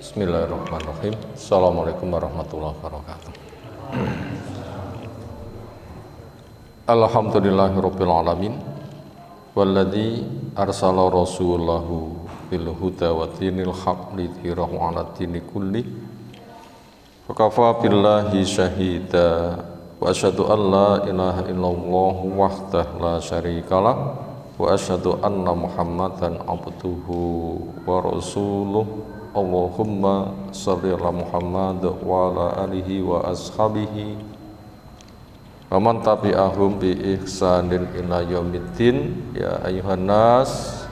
Bismillahirrahmanirrahim. Assalamualaikum warahmatullahi wabarakatuh. Alhamdulillahirabbil alamin. Walladzi arsala rasulahu bil huda wa dinil haqq lidhirahu 'ala dini kulli. Fakafa billahi syahida wa asyhadu an la ilaha illallah wahdahu la syarikalah wa asyhadu anna Muhammadan abduhu wa rasuluh. Allahumma shalli ala Muhammad wa ala alihi wa ashabihi wa man tabi'ahum bi ihsanin ila yaumiddin. Ya ayuhan nas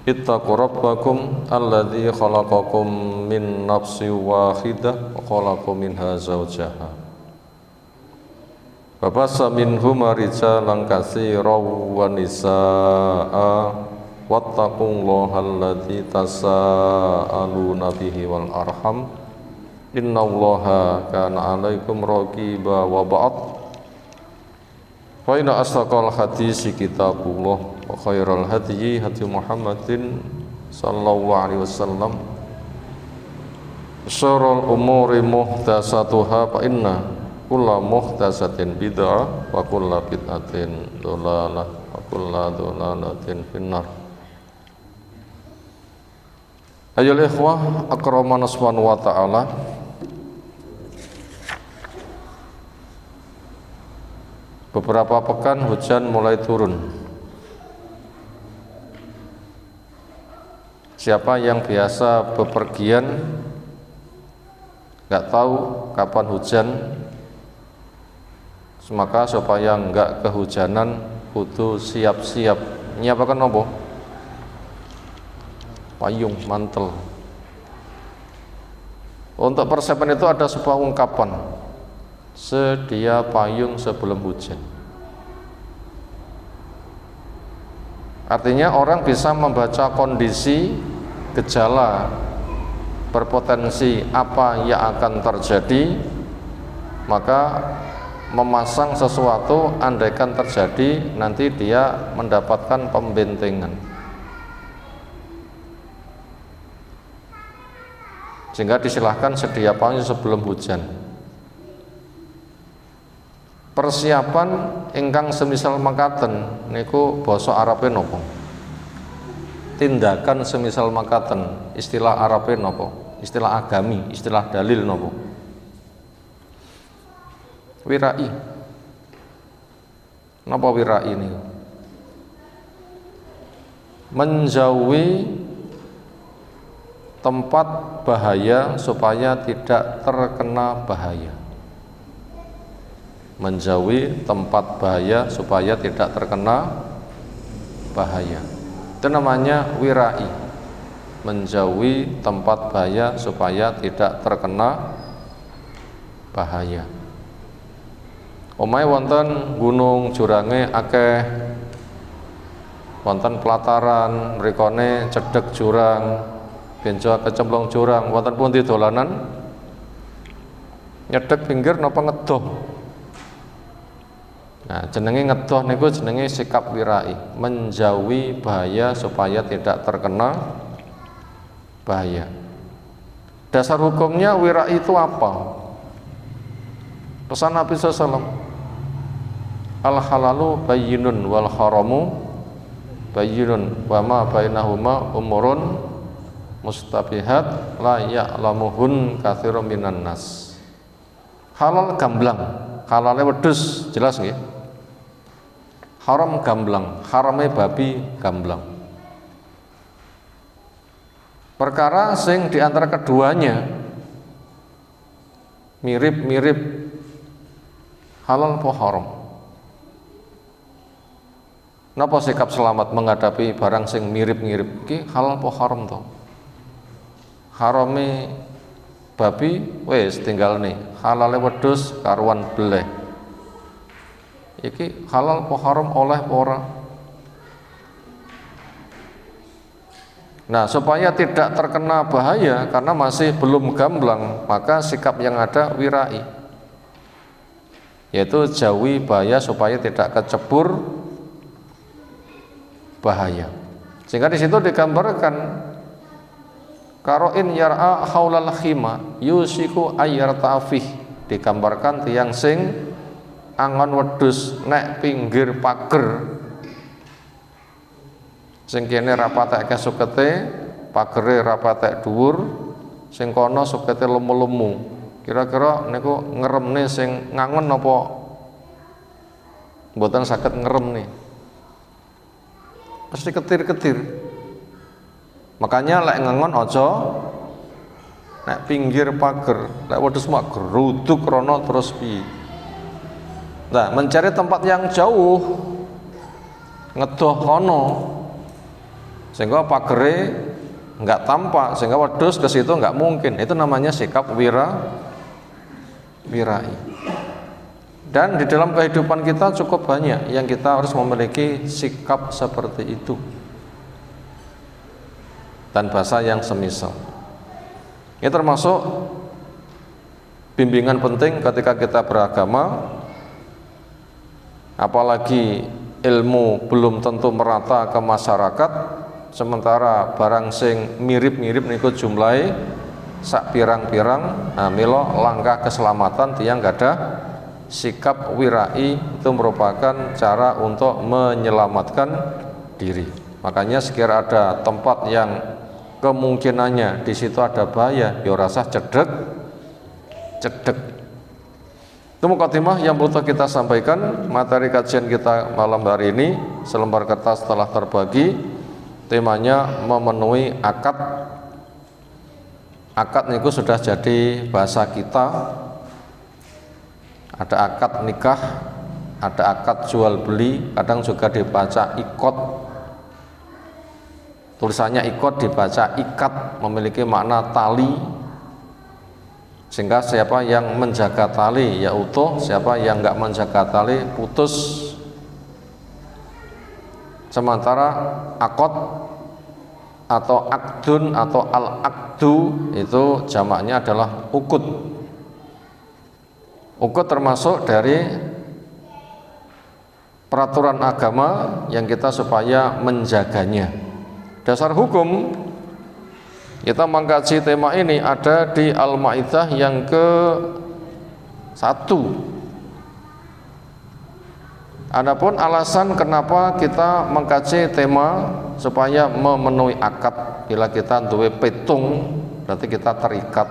ittaqu rabbakum alladzi khalaqakum min nafsin wahidah wa khalaqa minha zawjaha wa bassa minhuma rijalan katsiran wa nisaa'a wattaqullaha alladzi tasaaluna bihi wal arham innallaha kana 'alaikum raqiba wa ba'd. Fa inna asdaqal hadisi kitabullah wa khairal hadyi hadyu Muhammadin sallallahu alaihi wasallam. Syarrul umuri muhdatsatuha fa inna kulla muhdatsatin bid'ah wa kulla bid'atin dhalalah wa kulla dhalalatin finnar. Ayyuhal ikhwah akramana subhanahu wa ta'ala. Beberapa pekan hujan mulai turun. Siapa yang biasa bepergian nggak tahu kapan hujan, maka supaya nggak kehujanan kudu siap-siap nyiapaken nopo? Payung, mantel. Untuk persiapan itu ada sebuah ungkapan, sedia payung sebelum hujan. Artinya orang bisa membaca kondisi, gejala, berpotensi apa yang akan terjadi, maka memasang sesuatu andaikan terjadi nanti dia mendapatkan pembentengan. Sehingga disilahkan sedia payung sebelum hujan. Persiapan ingkang semisal makaten niku basa Arabe napa? Tindakan semisal makaten istilah Arabe napa? Istilah agami, istilah dalil napa? Wirai. Napa wirai ini? Menjauhi tempat bahaya supaya tidak terkena bahaya. Menjauhi tempat bahaya supaya tidak terkena bahaya. Itu namanya wirai. Menjauhi tempat bahaya supaya tidak terkena bahaya. Omahe wonten gunung jurange akeh, wonten pelataran mrikone cedhek jurang, benjo kecemplung jurang, wonten pundi dolanan nyedhek pinggir napa ngedoh. Nah, jenenge ngedoh niku jenenge sikap wirai, menjauhi bahaya supaya tidak terkena bahaya. Dasar hukumnya wirai itu apa? Pesan Nabi SAW, al halalu bayyinun wal haramu bayyinun wa ma bainahuma umurun mustabihat la ya'lamuhun katsirun minan nas. Halal gamblang, halale wedhus jelas nggih. Haram gamblang, harame babi gamblang. Perkara sing di antara keduanya mirip-mirip halal apa haram? Napa sikap selamat menghadapi barang sing mirip-mirip iki halal apa haram to? Harame babi wis tinggal nih, halale wedhus karuan beleh. Iki halal apa haram oleh apa ora? Nah, supaya tidak terkena bahaya karena masih belum gamblang, maka sikap yang ada wirai, yaitu jauhi bahaya supaya tidak kecebur bahaya. Sehingga di situ digambarkan karoin yar'a haulal khima yusiku ayyartafih, digambarkan tiang sing angon wedhus nek pinggir pager sing kene rapatek sukete, pagere rapatek dhuwur, sing kono sukete lemu-lemu. Kira-kira niku ngeremne sing ngangon apa mboten saged ngeremne. Pasti ketir-ketir. Makanya lek ngangon aja nek pinggir pager, lek wedhus mak geruduk rono terus piye. Nah, mencari tempat yang jauh ngedoh kono sehingga pagere nggak tampak, sehingga wedhus ke situ nggak mungkin. Itu namanya sikap wirai. Dan di dalam kehidupan kita cukup banyak yang kita harus memiliki sikap seperti itu dan bahasa yang semisal. Ini termasuk bimbingan penting ketika kita beragama, apalagi ilmu belum tentu merata ke masyarakat. Sementara barang sing mirip-mirip niku jumlahe sak pirang-pirang. Nah, milo langkah keselamatan tiang gada sikap wirai itu merupakan cara untuk menyelamatkan diri. Makanya sekira ada tempat yang kemungkinannya di situ ada bahaya, ya rasa cedek. Itu mukadimah yang butuh kita sampaikan. Materi kajian kita malam hari ini selembar kertas telah terbagi. Temanya memenuhi akad. Akad niku sudah jadi bahasa kita. Ada akad nikah, ada akad jual beli, kadang juga dibaca ikot. Tulisannya ikot dibaca ikat, memiliki makna tali. Sehingga siapa yang menjaga tali ya utuh, siapa yang enggak menjaga tali putus. Sementara akad atau akdun atau al-akdu itu jamaknya adalah ukut. Ukut termasuk dari peraturan agama yang kita supaya menjaganya. Dasar hukum kita mengkaji tema ini ada di Al-Maidah yang ke-1. Adapun alasan kenapa kita mengkaji tema supaya memenuhi akad, bila kita duwe petung berarti kita terikat,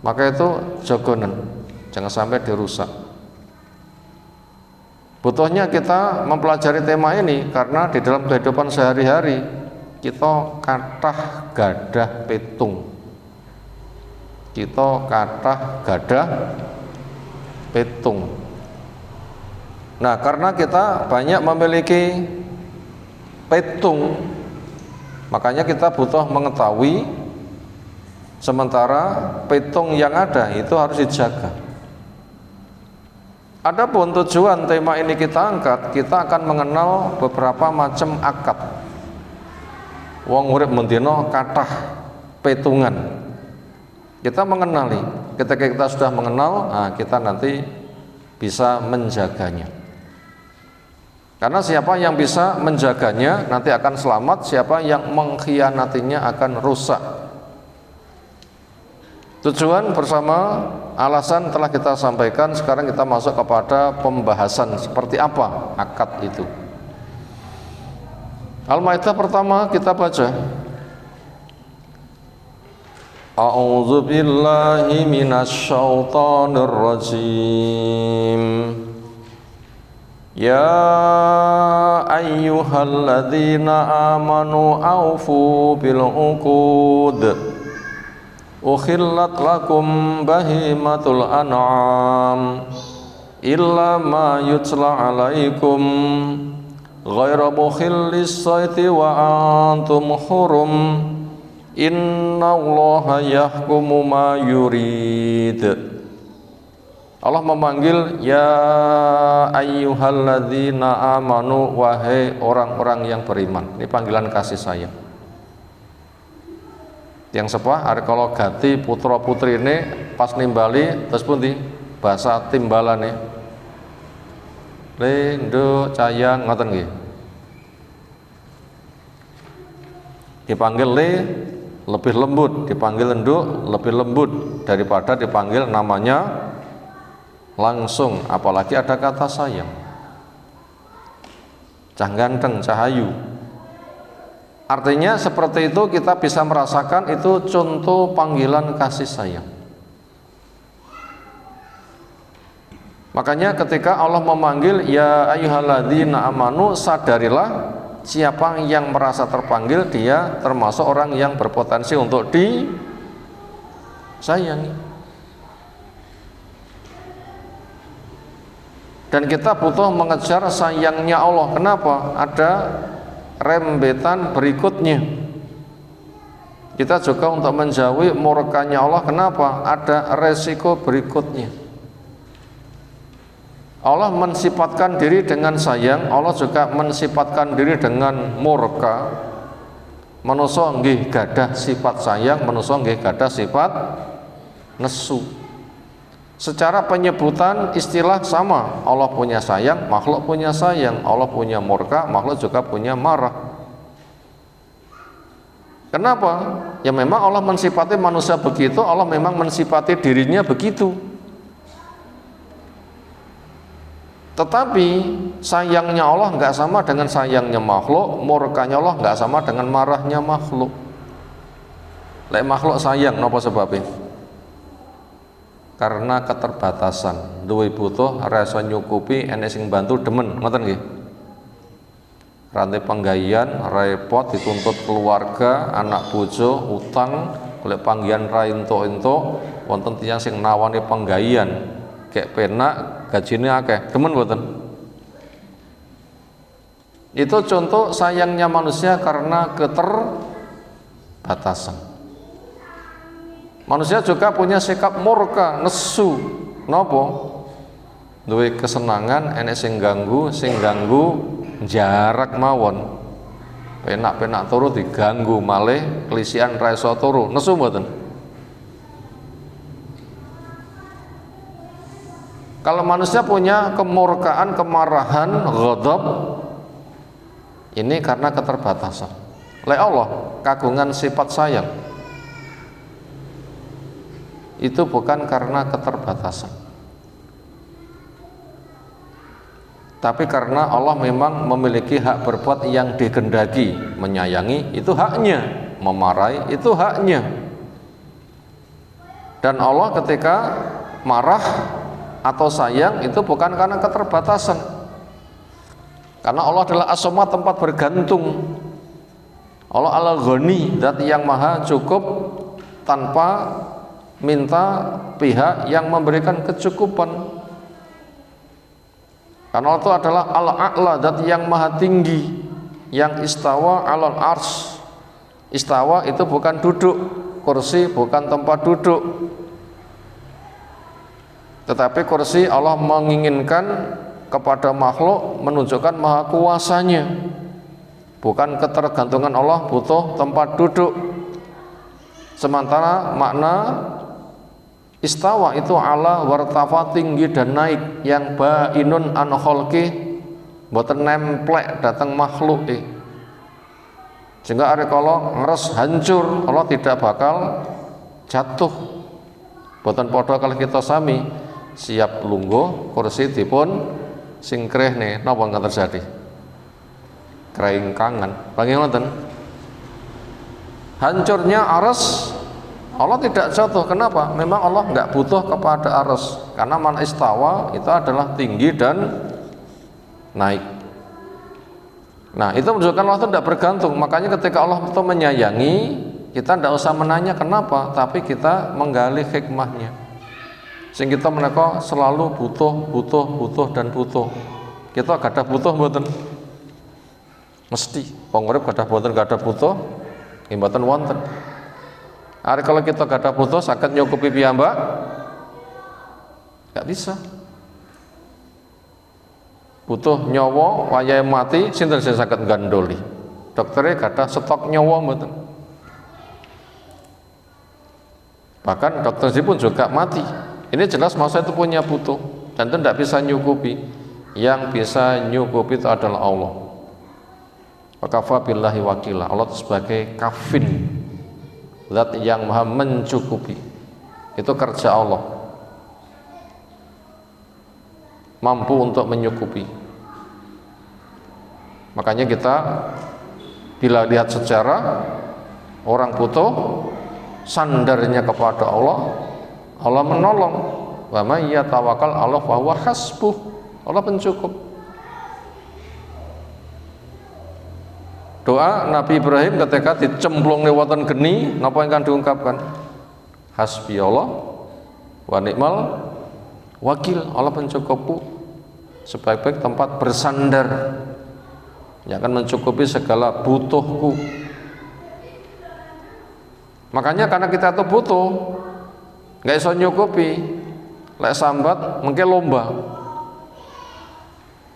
maka itu jogonen, jangan sampai dirusak. Butuhnya kita mempelajari tema ini karena di dalam kehidupan sehari-hari kita kathah gadah petung, kita kathah gadah petung. Nah, karena kita banyak memiliki petung, makanya kita butuh mengetahui. Sementara petung yang ada itu harus dijaga. Adapun tujuan tema ini kita angkat, kita akan mengenal beberapa macam akad. Wong urip mendino kathah petungan. Kita mengenali. Ketika kita sudah mengenal, nah kita nanti bisa menjaganya. Karena siapa yang bisa menjaganya nanti akan selamat, siapa yang mengkhianatinya akan rusak. Tujuan bersama alasan telah kita sampaikan. Sekarang kita masuk kepada pembahasan seperti apa akad itu. Al-Maidah pertama kita baca. A'udzu billahi minasy syaithanir rajim. Ya ayyuhalladzina amanu aufu bil uqud. Ukhillat lakum bahimatul an'am illa ma yutla alaikum ghairu mukhillis sayti wa antum hurum innallaha yahkumu ma yurid. Allah memanggil ya ayyuhalladzina amanu, wahai orang-orang yang beriman. Ini panggilan kasih sayang. Yang sepah hari kalau ganti putra putri ini pas nimbali terus pun di bahasa timbalan nih. Lendo cayang ngoten nggih. Dipanggil le lebih lembut, dipanggil enduk lebih lembut daripada dipanggil namanya langsung, apalagi ada kata sayang. Cah ganteng, cah ayu. Artinya seperti itu kita bisa merasakan itu contoh panggilan kasih sayang. Makanya ketika Allah memanggil ya ayyuhalladzina amanu, sadarilah siapa yang merasa terpanggil dia termasuk orang yang berpotensi untuk disayangi. Dan kita butuh mengejar sayangnya Allah. Kenapa? Ada rembetan berikutnya. Kita juga untuk menjauhi murkanya Allah. Kenapa? Ada resiko berikutnya. Allah mensifatkan diri dengan sayang, Allah juga mensifatkan diri dengan murka. Manusia nggih gadah sifat sayang, manusia nggih gadah sifat nesu. Secara penyebutan istilah sama, Allah punya sayang, makhluk punya sayang, Allah punya murka, makhluk juga punya marah. Kenapa? Ya memang Allah mensifati manusia begitu, Allah memang mensifati dirinya begitu. Tetapi sayangnya Allah nggak sama dengan sayangnya makhluk, murkanya Allah nggak sama dengan marahnya makhluk. Lek makhluk sayang, napa sebabnya? Karena keterbatasan, duwe butuh rasa nyukupi, enek sing bantu demen, ngoten nggih. Rantai penggayaan, repot, dituntut keluarga, anak bojo, utang, golek panggihan ra entuk-entuk, wonten tiyang sing nawani penggayaan, kayak penak, gajine akeh, demen mboten? Itu contoh sayangnya manusia karena keterbatasan. Manusia juga punya sikap murka, nesu. Napa? Duwe kesenangan enek sing ganggu jarak mawon. Penak-penak turu diganggu malih kelisian ra iso turu. Nesu mboten? Kalau manusia punya kemurkaan, kemarahan, ghadab, ini karena keterbatasan. Oleh Allah, kagungan sifat sayang itu bukan karena keterbatasan, tapi karena Allah memang memiliki hak berbuat yang dikehendaki. Menyayangi itu haknya, memarahi itu haknya. Dan Allah ketika marah atau sayang itu bukan karena keterbatasan, karena Allah adalah as-samad, tempat bergantung. Allah al-ghani, zat yang maha cukup tanpa minta pihak yang memberikan kecukupan. Karena Allah itu adalah al-a'la, zat yang maha tinggi, yang istawa alal ars. Istawa itu bukan duduk, kursi bukan tempat duduk, tetapi kursi Allah menginginkan kepada makhluk menunjukkan maha kuasanya, bukan ketergantungan Allah butuh tempat duduk. Sementara makna istawa itu ala wartafa, tinggi dan naik, yang bainun an khalqi, boten nemplek datang makhluk sehingga are kala ngeres hancur Allah tidak bakal jatuh. Boten padha kalau kita sami siap lungguh kursi dipun singkreh nih, napa nggak terjadi? Keringkangan, bagaimana? Hancurnya aras Allah tidak jatuh. Kenapa? Memang Allah nggak butuh kepada aras, karena man istawa itu adalah tinggi dan naik. Nah, itu menunjukkan Allah itu tidak bergantung. Makanya ketika Allah itu menyayangi, kita tidak usah menanya kenapa, tapi kita menggali hikmahnya. Sehingga kita mereka selalu butuh dan butuh. Kita gak ada butuh mboten? Mesti pengurip gak ada butuh, mboten wonten. Hari kalau kita gak ada butuh saged nyukupi piyambak? Gak bisa. Butuh nyawa wayahe mati, sinten sing saged gandoli? Dokternya gak ada stok nyawa mboten? Bahkan dokter pun juga mati. Ini jelas manusia itu punya butuh dan itu tidak bisa nyukupi. Yang bisa nyukupi itu adalah Allah. Wa kafa billahi wakila. Allah itu sebagai kafin, Zat yang maha mencukupi. Itu kerja Allah, mampu untuk menyukupi. Makanya kita bila lihat sejarah orang butuh, sandarnya kepada Allah, Allah menolong. Wa may yatawakkal 'ala Allah fa huwa hasbuh. Allah pencukup. Doa Nabi Ibrahim ketika dicemplung lewatan geni, napa ingkang diungkapkan? Hasbi Allah wa ni'mal wakil. Allah pencukupku, sebaik-baik tempat bersandar yang akan mencukupi segala butuhku. Makanya karena kita itu butuh, nggak iso nyukupi, lek sambat mungkin lomba.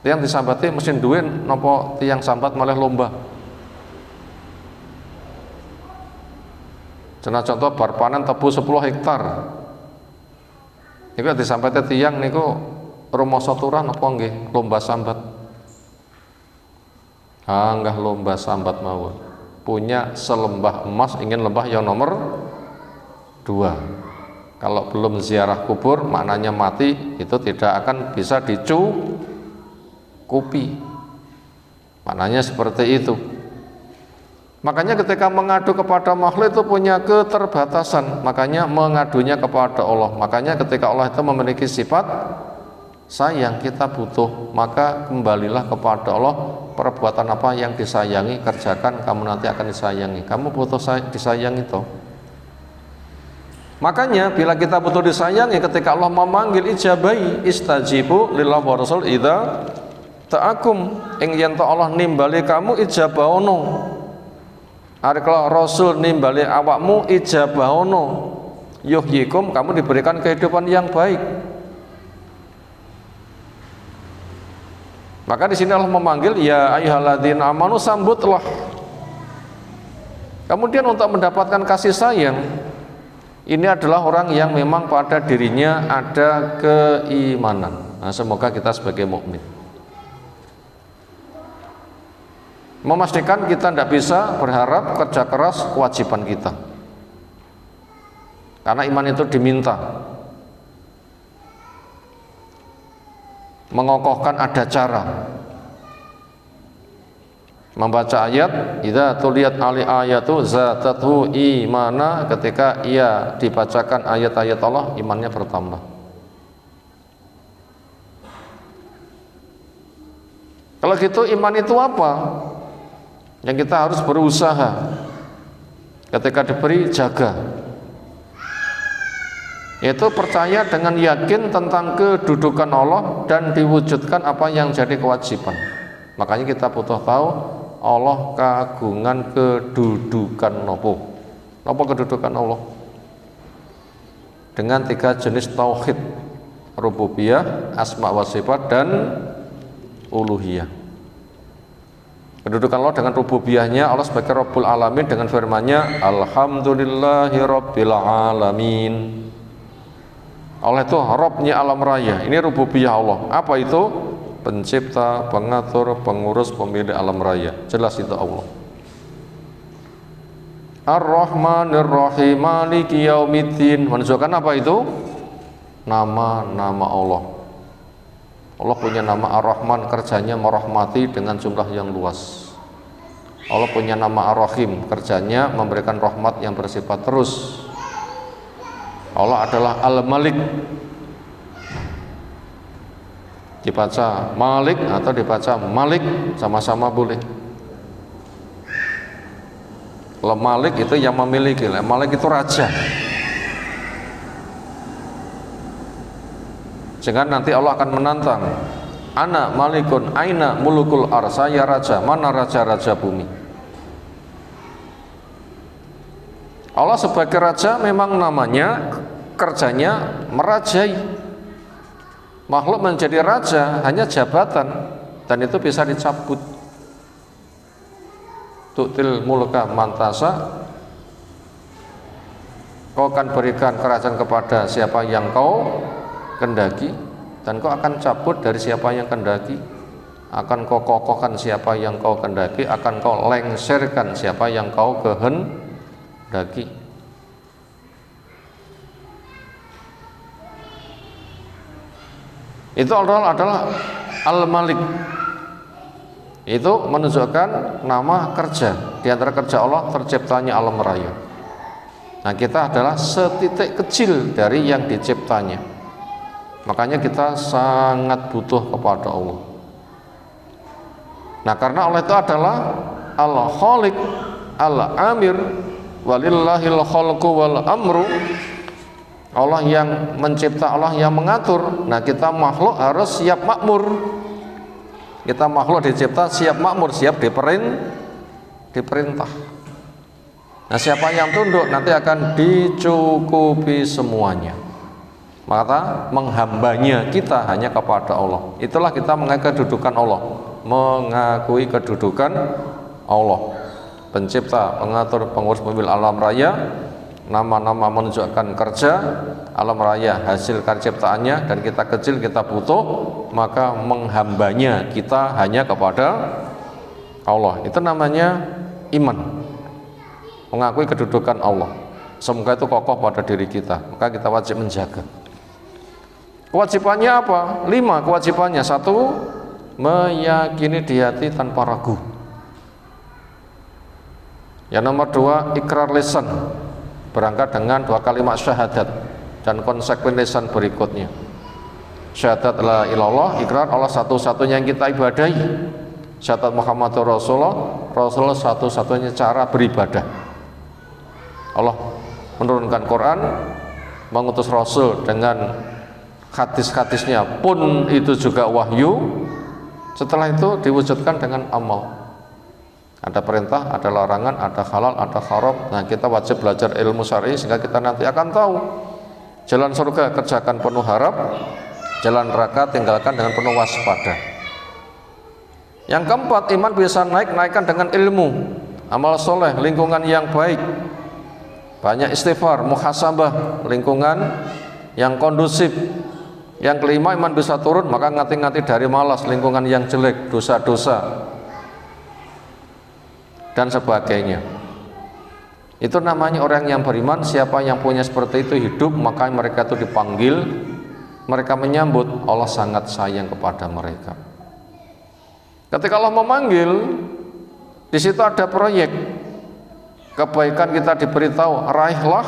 Tiang disambati mesin duit, nopo tiang sambat malah lomba. Contoh contoh bar panen tebu 10 hektar. Niku disambati tiang niku rumoso turah napa nggih lomba sambat. Anggah lomba sambat mawon. Punya selembah emas, ingin lembah yang nomor 2. Kalau belum ziarah kubur, maknanya mati, itu tidak akan bisa dicukupi. Maknanya seperti itu. Makanya ketika mengadu kepada makhluk itu punya keterbatasan, makanya mengadunya kepada Allah. Makanya ketika Allah itu memiliki sifat sayang, kita butuh, maka kembalilah kepada Allah. Perbuatan apa yang disayangi, kerjakan, kamu nanti akan disayangi. Kamu butuh disayangi toh. Makanya bila kita butuh disayangi, ketika Allah memanggil ijabai, istajibu lillahi wa rasul idza ta'akum, ing yen Allah nimbali kamu ijabahono. Ari kalau Rasul nimbali awakmu ijabahono, yuhyikum, kamu diberikan kehidupan yang baik. Maka di sini Allah memanggil ya ayyuhalladzina amanu, sambutlah. Kemudian untuk mendapatkan kasih sayang, ini adalah orang yang memang pada dirinya ada keimanan. Nah, semoga kita sebagai mukmin memastikan kita tidak bisa berharap kerja keras kewajiban kita, karena iman itu diminta. Mengokohkan ada cara. Membaca ayat, idza tuliyat ali ayatu zatatu imana, ketika ia dibacakan ayat-ayat Allah, imannya bertambah. Kalau gitu iman itu apa? Yang kita harus berusaha. Ketika diberi, jaga. Yaitu percaya dengan yakin tentang kedudukan Allah dan diwujudkan apa yang jadi kewajiban. Makanya kita butuh tahu Allah kagungan kedudukan nopo. Nopo kedudukan Allah? Dengan 3 jenis tauhid, rububiyah, asma wa sifat, dan uluhiyah. Kedudukan Allah dengan rububiyahnya, Allah sebagai Rabbul Alamin dengan firman-Nya alhamdulillahi rabbil alamin. Allah itu Rabbnya alam raya. Ini rububiyah Allah. Apa itu? Pencipta, pengatur, pengurus, pemilik alam raya. Jelas itu Allah. Ar-Rahmanir Rahim, Maliki Yaumiddin. Menunjukkan apa itu? Nama-nama Allah. Allah punya nama Ar-Rahman, kerjanya merahmati dengan jumlah yang luas. Allah punya nama Ar-Rahim, kerjanya memberikan rahmat yang bersifat terus. Allah adalah Al-Malik. Dibaca Malik atau dibaca Malik, sama-sama boleh. Kalau Malik itu yang memiliki, Malik itu raja. Sehingga nanti Allah akan menantang, ana malikun aina mulukul ar, saya raja, mana raja-raja bumi. Allah sebagai raja memang namanya, kerjanya merajai. Makhluk menjadi raja hanya jabatan, dan itu bisa dicabut. Tu'til mulka mantasa, kau akan berikan kerajaan kepada siapa yang kau kendaki, dan kau akan cabut dari siapa yang kendaki. Akan kau kokohkan siapa yang kau kendaki, akan kau lengserkan siapa yang kau kehendaki. Itu adalah Al-Malik. Itu menunjukkan nama kerja. Di antara kerja Allah terciptanya alam raya. Nah, kita adalah setitik kecil dari yang diciptanya. Makanya kita sangat butuh kepada Allah. Nah, karena Allah itu adalah Al-Khaliq, Al-Amir, walillahil khalqu wal amru. Allah yang mencipta, Allah yang mengatur. Nah, kita makhluk harus siap makmur. Kita makhluk dicipta siap makmur, siap diperintah. Nah, siapa yang tunduk nanti akan dicukupi semuanya. Maka menghambanya kita hanya kepada Allah. Itulah kita mengakui kedudukan Allah. Mengakui kedudukan Allah, pencipta, pengatur, pengurus, pemimpin alam raya. Nama-nama menunjukkan kerja alam raya, hasil karya ciptaannya, dan kita kecil, kita butuh, maka menghambanya kita hanya kepada Allah. Itu namanya iman, mengakui kedudukan Allah. Semoga itu kokoh pada diri kita, maka kita wajib menjaga. Kewajibannya apa? 5 kewajibannya. 1, meyakini di hati tanpa ragu. Yang nomor 2, ikrar lisan, berangkat dengan 2 kalimat syahadat dan konsekuen lisan berikutnya. Syahadat la ilallah, ikrar Allah satu-satunya yang kita ibadahi. Syahadat Muhammadur Rasulullah satu-satunya cara beribadah. Allah menurunkan Quran, mengutus Rasul dengan hadis-hadisnya pun itu juga wahyu. Setelah itu diwujudkan dengan amal. Ada perintah, ada larangan, ada halal, ada haram. Nah, kita wajib belajar ilmu syar'i sehingga kita nanti akan tahu jalan surga kerjakan penuh harap, jalan neraka tinggalkan dengan penuh waspada. Yang keempat, iman bisa naikkan dengan ilmu, amal soleh, lingkungan yang baik, banyak istighfar, muhasabah, lingkungan yang kondusif. Yang kelima, iman bisa turun, maka ngati-ngati dari malas, lingkungan yang jelek, dosa-dosa dan sebagainya. Itu namanya orang yang beriman. Siapa yang punya seperti itu hidup, maka mereka itu dipanggil, mereka menyambut, Allah sangat sayang kepada mereka. Ketika Allah memanggil, di situ ada proyek kebaikan, kita diberitahu raihlah,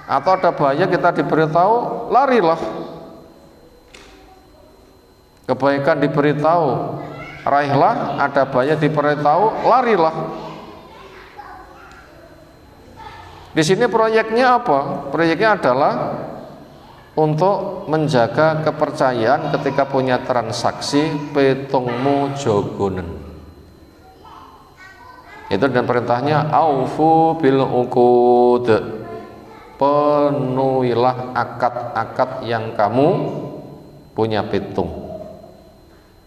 atau ada bahaya, kita diberitahu larilah. Kebaikan diberitahu raihlah, ada bahaya diberitahu larilah. Di sini proyeknya apa? Proyeknya adalah untuk menjaga kepercayaan ketika punya transaksi petungmu jogonen. Itu dan perintahnya aufu bil uqud, penuhilah akad-akad yang kamu punya petung.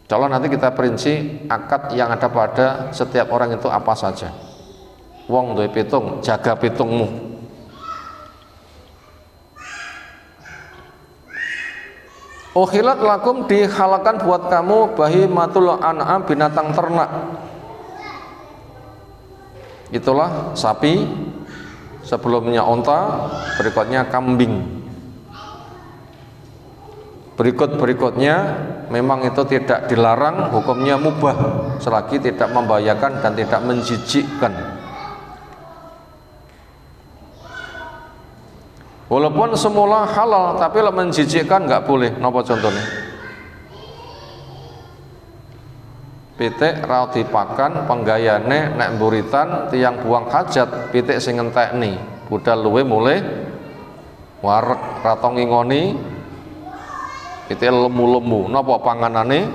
Kalau nanti kita perinci akad yang ada pada setiap orang itu apa saja. Wong duwe pitung, jaga pitungmu. Ukhilat lakum, dihalakan buat kamu bahimatul an'am, binatang ternak. Itulah sapi, sebelumnya onta, berikutnya kambing. Berikutnya memang itu tidak dilarang, hukumnya mubah selagi tidak membahayakan dan tidak menjijikkan. Walaupun semula halal, tapi menjijikkan nggak boleh. Napa contohnya? Pitik ra dipakan, penggayane nek mburitan tiang buang hajat, pitik sing ngentekni, budal luwe mulai wareg ra tau ngingoni, pitik lemu-lemu. Napa panganane?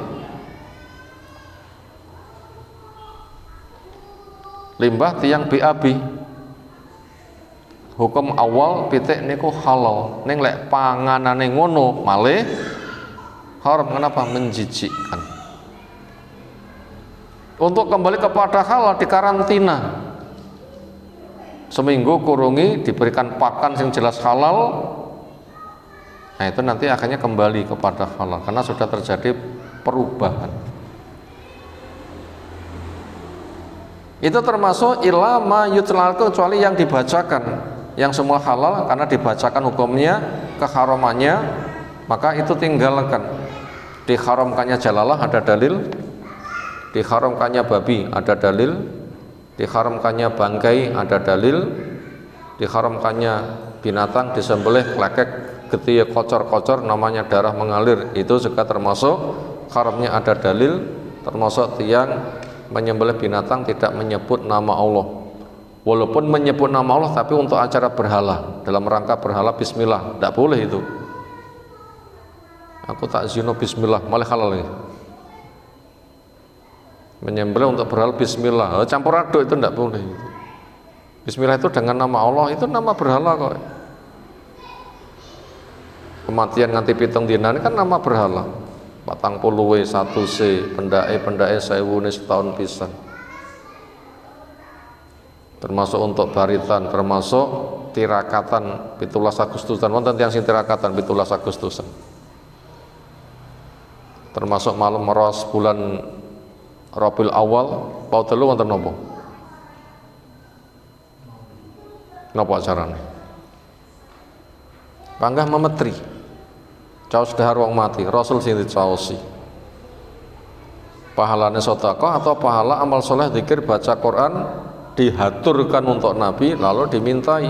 Limbah tiang BAB. Hukum awal pitik niku halal, ning lek panganane ngono malih haram. Kenapa? Menjijikkan. Untuk kembali kepada halal dikarantina seminggu, kurungi, diberikan pakan yang jelas halal. Nah, itu nanti akhirnya kembali kepada halal karena sudah terjadi perubahan. Itu termasuk ilama yutlal, kecuali yang dibacakan. Yang semua halal karena dibacakan hukumnya, keharamannya, maka itu tinggalkan. Diharamkannya jalalah ada dalil, diharamkannya babi ada dalil, diharamkannya bangkai ada dalil, diharamkannya binatang disembelih klekek getih kocor-kocor namanya darah mengalir itu juga termasuk haramnya ada dalil, termasuk tiang menyembelih binatang tidak menyebut nama Allah. Walaupun menyebut nama Allah tapi untuk acara berhala, dalam rangka berhala bismillah, tidak boleh itu. Aku tak zino bismillah, malah halal ini. Menyembelih untuk berhala bismillah, campur aduk itu tidak boleh. Bismillah itu dengan nama Allah, itu nama berhala kok. Kematian nganti pitung dina ini kan nama berhala. 40W 1C, pendake 1000 setahun pisan. Termasuk untuk baritan, termasuk tirakatan 17 Agustusan, wonten tiyang sing tirakatan 17 Agustusan. Termasuk malam meros bulan Rabiul Awal, pau telu wonten napa? Napa acarane? Panggah memetri. Caos dahar wong mati, Rasul sing dicaosi. Pahalane sedekah atau pahala amal soleh zikir baca Quran dihaturkan untuk Nabi lalu dimintai.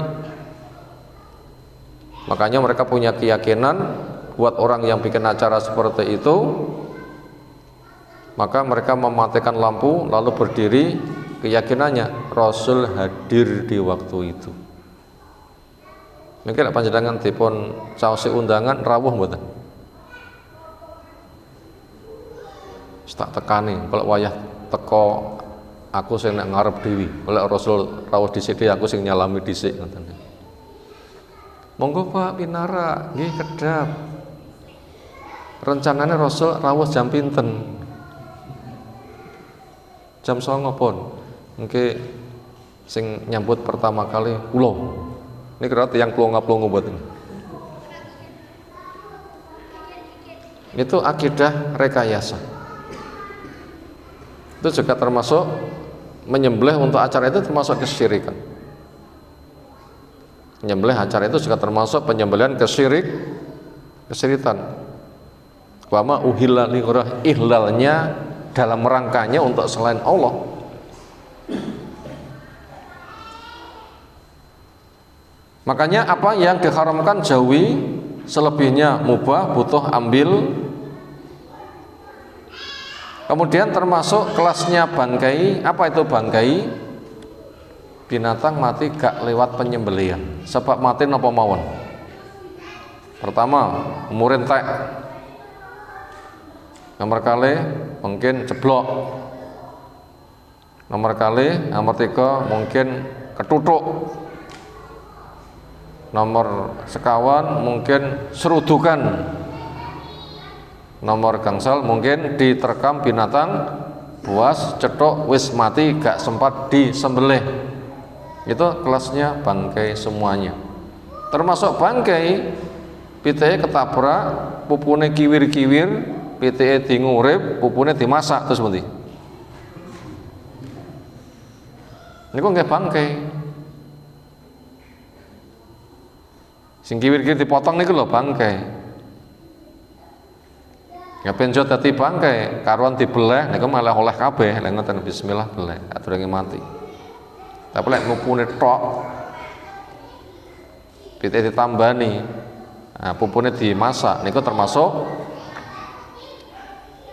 Makanya mereka punya keyakinan buat orang yang bikin acara seperti itu, maka mereka mematikan lampu lalu berdiri, keyakinannya Rasul hadir di waktu itu. Mungkin panjenengan dipun caosi undangan rawuh mboten? Tak tekani kalau wayah teko aku sing nek ngarep dewi, oleh Rasul rawuh dhisik aku sing nyalami dhisik ngoten. Monggo Pak pinara, nggih kedap. Rencananya Rasul rawuh jam pinten? Jam 09.00 pun. Nggih sing nyambut pertama kali kula. Ini kira yang plonga-plongo mboten. Itu akidah rekayasa. Itu juga termasuk menyembelih untuk acara itu termasuk kesyirikan. Menyembelih acara itu juga termasuk penyembelihan kesyirikan. Wa ma uhilla li ghairi ihlalnya dalam rangkanya untuk selain Allah. Makanya apa yang diharamkan jauhi, selebihnya mubah, butuh ambil. Kemudian termasuk kelasnya bangkai. Apa itu bangkai? Binatang mati gak lewat penyembelihan. Sebab mati napa mawon? Pertama, umur entek. Nomor kali mungkin jeblok. Nomor kali, nomor 3 mungkin ketutuk. Nomor sekawan mungkin serudukan. Nomor gangsal mungkin diterkam binatang buas, cetok, wis mati gak sempat disembelih. Itu kelasnya bangkai semuanya. Termasuk bangkai piteye ketabrak, pupune kiwir-kiwir, piteye dingurip, pupune dimasak terus pundi? Niku nggih bangkai. Sing kiwir-kiwir dipotong niku lho bangkai. Ya penjo dadi bangkai, karuan dibeleh niku malah oleh kabeh, lek ngoten bismillah beleh, aturane mati. Tapi lek pupune tok pitih ditambani, nah, pupune dimasak niku termasuk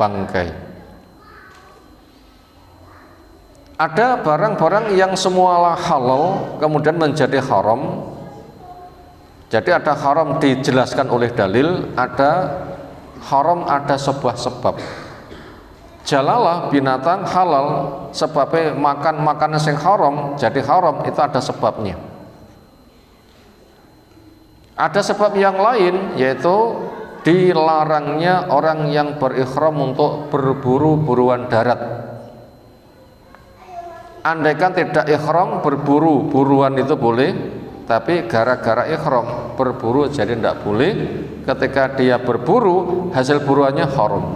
bangkai. Ada barang-barang yang semua halal kemudian menjadi haram. Jadi ada haram dijelaskan oleh dalil, ada haram ada sebuah sebab. Jalalah binatang halal sebabnya makan makanan yang haram jadi haram, itu ada sebabnya. Ada sebab yang lain, yaitu dilarangnya orang yang berihram untuk berburu buruan darat. Andaikan tidak ihram, berburu buruan itu boleh, tapi gara-gara ihram berburu jadi tidak boleh. Ketika dia berburu, hasil buruannya haram.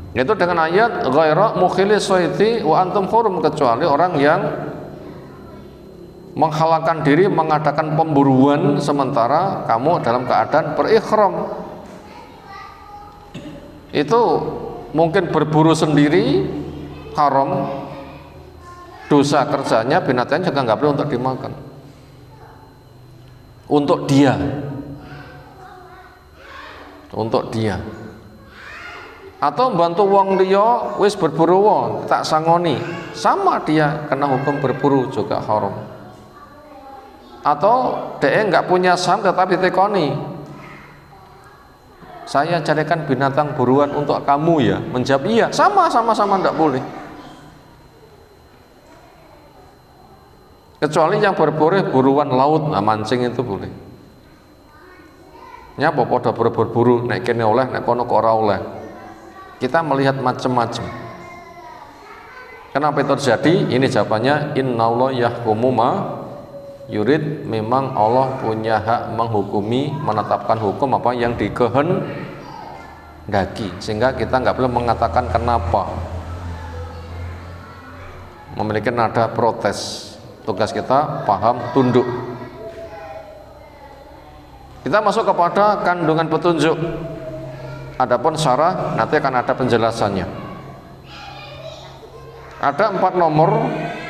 Itu dengan ayat ghaira mukhili shaiti wa antum hurum, kecuali orang yang menghalalkan diri mengadakan pemburuan sementara kamu dalam keadaan berihram. Itu mungkin berburu sendiri haram, dosa kerjanya, binatang juga nggak boleh untuk dimakan. Untuk dia, atau bantu wong liya wis berburu wong tak sangoni, sama dia kena hukum berburu juga haram. Atau dia nggak punya saham tetapi tekoni, saya carikan binatang buruan untuk kamu ya, menjawab iya, sama tidak boleh. Kecuali yang berburu buruan laut, nah mancing itu boleh. Nyapa pada berburu nek kene oleh, nek kono kok ora oleh. Kita melihat macam-macam. Kenapa itu terjadi? Ini jawabannya, innallaha yahkumu ma yurid. Memang Allah punya hak menghukumi, menetapkan hukum apa yang dikehendaki, sehingga kita nggak boleh mengatakan kenapa, memiliki nada protes. Tugas kita paham, tunduk. Kita masuk kepada kandungan petunjuk. Adapun syarah nanti akan ada penjelasannya. Ada 4 nomor,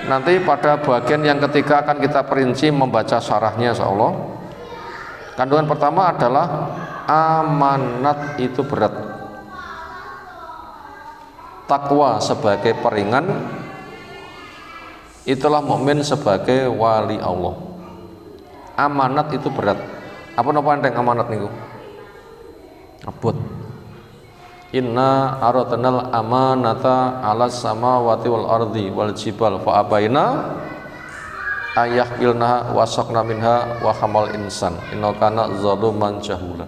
nanti pada bagian yang ketiga akan kita perinci membaca syarahnya insyaallah. Kandungan pertama adalah amanat itu berat. Takwa sebagai peringan, itulah mukmin sebagai wali Allah. Amanat itu berat. Apa napa enteng amanat niku? Abot. Inna aradnal amanata 'alas samawati wal ardi wal jibal fa abaina ayahmilnaha wa saqna minha wa hamal insan inna kana zaluman jahula.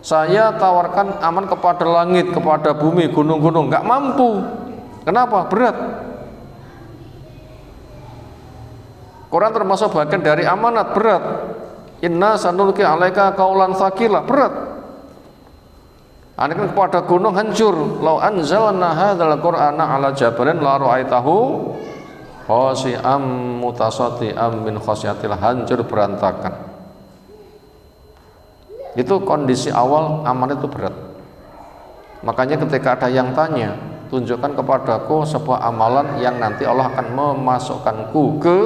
Saya tawarkan aman kepada langit, kepada bumi, gunung-gunung, enggak mampu. Kenapa? Berat. Quran termasuk bagian dari amanat, berat. Inna sanulqi 'alaika qaulan tsaqila, berat. Anakan kepada gunung hancur. Lau anzalna hadzal qur'ana 'ala jabalin la ra'aitahu khashi'am mutasaddiam min khasyatil, hancur berantakan. Itu kondisi awal amanat itu berat. Makanya ketika ada yang tanya, tunjukkan kepadaku sebuah amalan yang nanti Allah akan memasukkanku ke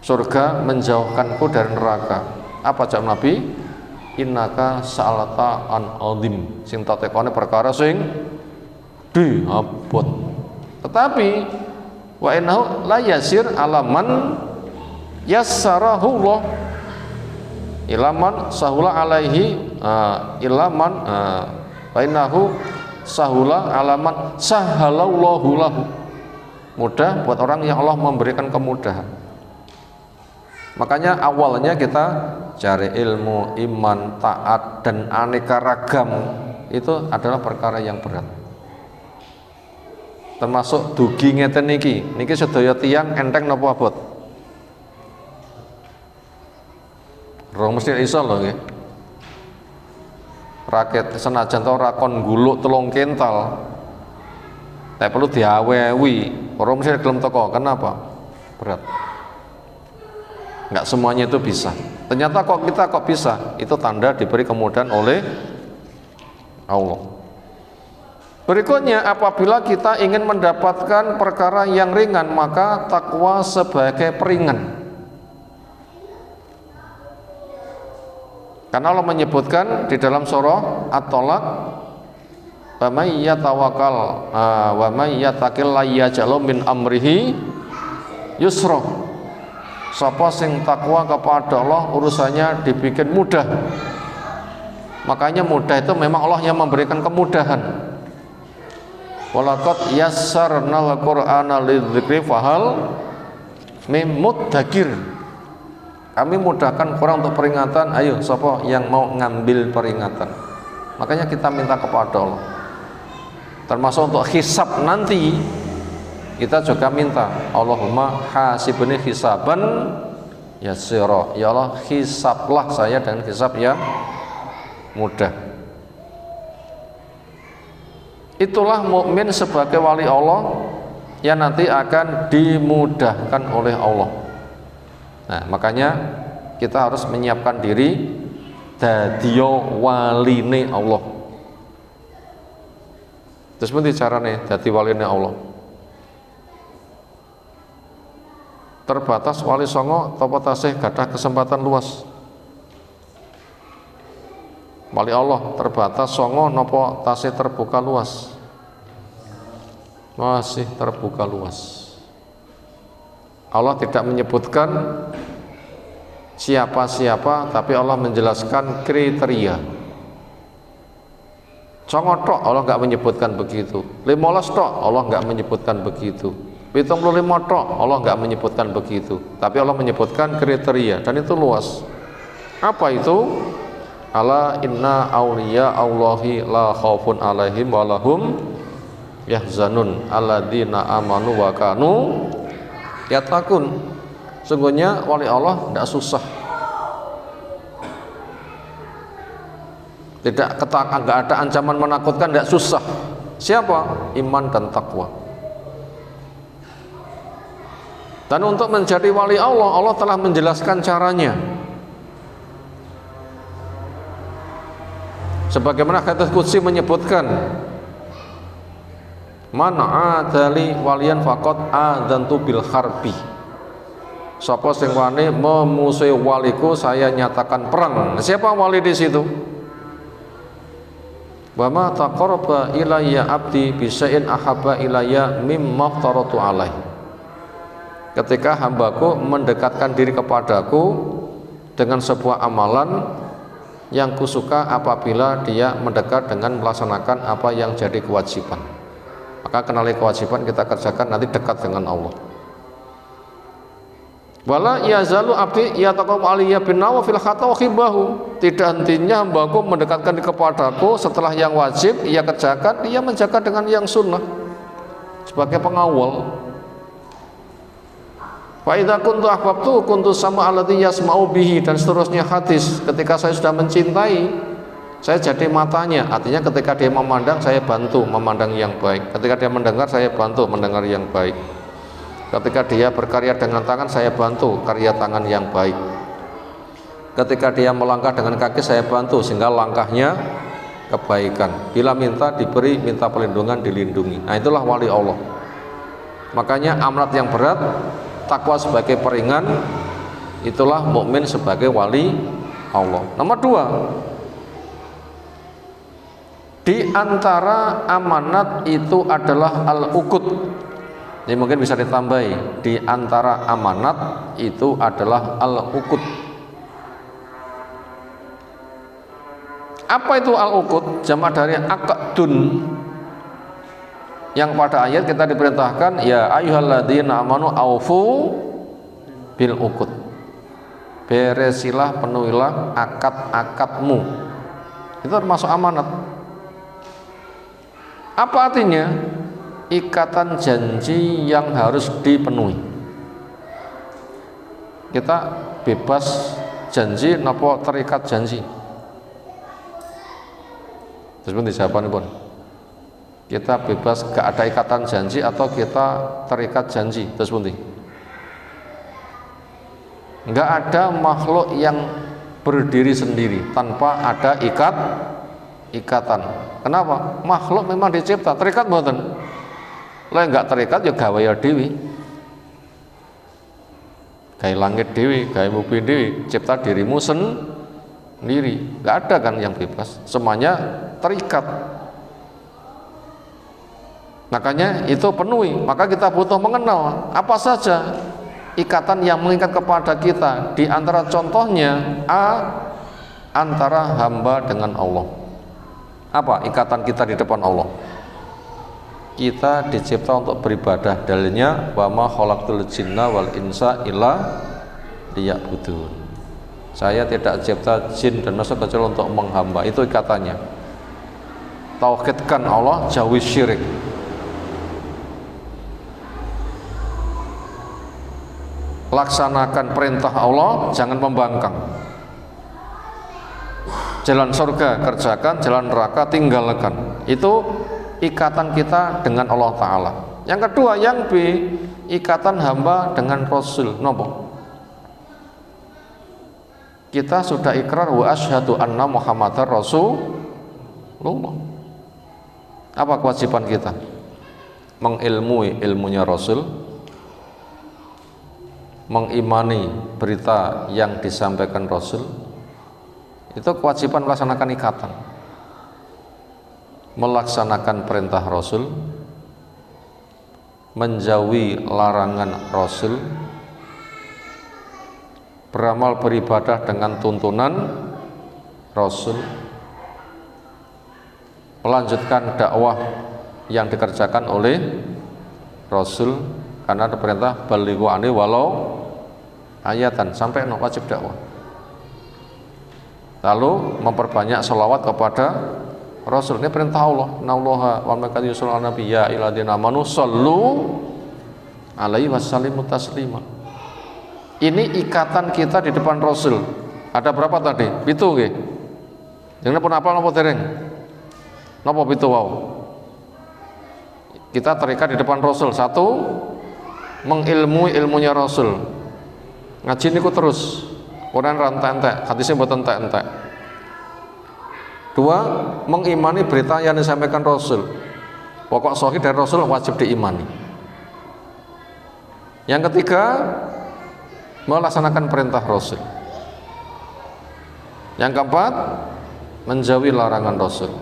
surga, menjauhkanku dari neraka. Apa jawab Nabi? Innaka sa'alata an azim, sing tatekone perkara sing diabot. Tetapi wa innahu la yasir alaman yassarahu Allah, ilaman sahula alaihi ilaman wa innahu sahula alaman sahalallahu lahu. Mudah buat orang yang Allah memberikan kemudahan. Makanya awalnya kita cari ilmu, iman, taat, dan aneka ragam, itu adalah perkara yang berat. Termasuk dugi ngeten niki sedaya tiyang enteng napa abot? Rong mesti iso lho nggih. Raket senajan to rakon guluk 3 kental, tapi perlu diawewi, orang mesti gelem teko. Kenapa? Berat. Nggak semuanya itu bisa. Ternyata kita kok bisa, itu tanda diberi kemudahan oleh Allah. Berikutnya, apabila kita ingin mendapatkan perkara yang ringan, maka takwa sebagai peringan. Karena Allah menyebutkan di dalam surah At-Talaq, wa may yatawakkal wa may yattaqilla yaj'al min amrihi yusra. Sapa sing takwa kepada Allah, urusannya dibikin mudah. Makanya mudah itu memang Allah yang memberikan kemudahan. Walaqad yassarnal qur'ana lidzikri fahal mim muddakir. Kami mudahkan Quran untuk peringatan. Ayo sapa yang mau ngambil peringatan. Makanya kita minta kepada Allah. Termasuk untuk hisab nanti, kita juga minta, Allahumma hasibni hisaban yasira. Ya Allah, hisablah saya dengan hisab yang mudah. Itulah mukmin sebagai wali Allah yang nanti akan dimudahkan oleh Allah. Nah, makanya kita harus menyiapkan diri dadiyo waline Allah. Terus pun carane dadi waline Allah. Terbatas wali songo topo tasih gadah kesempatan luas. Wali Allah terbatas songo nopo tasih terbuka luas? Masih terbuka luas. Allah tidak menyebutkan siapa-siapa, tapi Allah menjelaskan kriteria. Songo tok Allah nggak menyebutkan begitu. 15 tok Allah nggak menyebutkan begitu. 75 tok Allah nggak menyebutkan begitu. Tapi Allah menyebutkan kriteria dan itu luas. Apa itu? Ala inna awliya Allahi la khaufun alaihim walahum yahzanun alladzina amanu wa kanu yattaqun. Sungguhnya wali Allah tidak susah, tidak ada ancaman menakutkan, tidak susah. Siapa? Iman dan takwa. Dan untuk menjadi wali Allah, Allah telah menjelaskan caranya. Sebagaimana hadits qudsi menyebutkan, man adali waliyan faqad adantu bil harbi. Sapa sing wani memusuhi waliku, saya nyatakan perang. Siapa wali di situ? Wa ma taqarraba ilayya abdi bi syai'in ahabba ilayya mimma aftaratu alaihi. Ketika hambaku mendekatkan diri kepadaku dengan sebuah amalan yang kusuka apabila dia mendekat dengan melaksanakan apa yang jadi kewajiban. Maka kenali kewajiban, kita kerjakan, nanti dekat dengan Allah. Wala yazalu abdi yataqaw aliyya bin nawafil khata wa khibahu. Tidak hentinya hambaku mendekatkan diri kepadaku setelah yang wajib ia kerjakan, ia menjaga dengan yang sunnah sebagai pengawal. Fa idza kuntu ahbabtu kuntu sama alladzi yasma'u bihi, dan seterusnya hadis. Ketika saya sudah mencintai, saya jadi matanya. Artinya ketika dia memandang, saya bantu memandang yang baik. Ketika dia mendengar, saya bantu mendengar yang baik. Ketika dia berkarya dengan tangan, saya bantu karya tangan yang baik. Ketika dia melangkah dengan kaki, saya bantu sehingga langkahnya kebaikan. Bila minta diberi, minta perlindungan dilindungi. Nah, itulah wali Allah. Makanya amanat yang berat, takwa sebagai peringan, itulah mukmin sebagai wali Allah. Nomor 2, di antara amanat itu adalah al-uqud. Ini mungkin bisa ditambahi, di antara amanat itu adalah al-uqud. Apa itu al-uqud? Jamak dari aqdun. Yang pada ayat kita diperintahkan, ya ayyuhalladzina amanu aufu bil uqud. Beresilah, penuhilah akad-akadmu. Itu termasuk amanat. Apa artinya? Ikatan janji yang harus dipenuhi. Kita bebas janji napa terikat janji? Terus pun dijawaban pun. Kita bebas gak ada ikatan janji atau kita terikat janji? Terus pun nggak ada makhluk yang berdiri sendiri tanpa ada ikatan. Kenapa? Makhluk memang dicipta terikat mboten. Lah nggak terikat ya gawe ya dewi, gawe langit dewi, gawe bumi dewi, cipta dirimu sendiri. Nggak ada kan yang bebas, semuanya terikat. Makanya itu penuhi. Maka kita butuh mengenal apa saja ikatan yang mengikat kepada kita. Di antara contohnya antara hamba dengan Allah. Apa ikatan kita di depan Allah? Kita dicipta untuk beribadah. Dalilnya wa ma khalaqtul jinna wal insa illa liya'budun. Saya tidak cipta jin dan manusia kecuali untuk menghamba. Itu ikatannya. Tauhidkan Allah, jauhi syirik. Laksanakan perintah Allah, jangan membangkang. Jalan surga kerjakan, jalan neraka tinggalkan. Itu ikatan kita dengan Allah Ta'ala. Yang kedua, yang B, ikatan hamba dengan Rasul. Nopo? kita sudah ikrar wa asyhadu anna Muhammadar Rasulullah. Apa kewajiban kita? Mengilmui ilmunya Rasul, mengimani berita yang disampaikan Rasul. Itu kewajiban melaksanakan ikatan, melaksanakan perintah Rasul, menjauhi larangan Rasul, beramal beribadah dengan tuntunan Rasul, melanjutkan dakwah yang dikerjakan oleh Rasul, karena ada perintah balighu anni walau ayatan, sampai wajib dakwah. Lalu memperbanyak sholawat kepada Rasul. Ini perintah Allah. Innallaha wa malaikatahu yusholluna 'alan nabi ya ayyuhalladzina amanu shollu alaihi wasallimu taslima. Ini ikatan kita di depan Rasul. Ada berapa tadi? Pitu nggih. Jenenge pun apal napa dereng? Napa pitu wau? Kita terikat di depan Rasul. Satu, mengilmui ilmunya Rasul. Ngaji niku terus. Quran rantai-entek, hadisnya mboten entek-entek. Dua, mengimani berita yang disampaikan Rasul. Pokok sahih dari Rasul wajib diimani. Yang ketiga, melaksanakan perintah Rasul. Yang keempat, menjauhi larangan Rasul.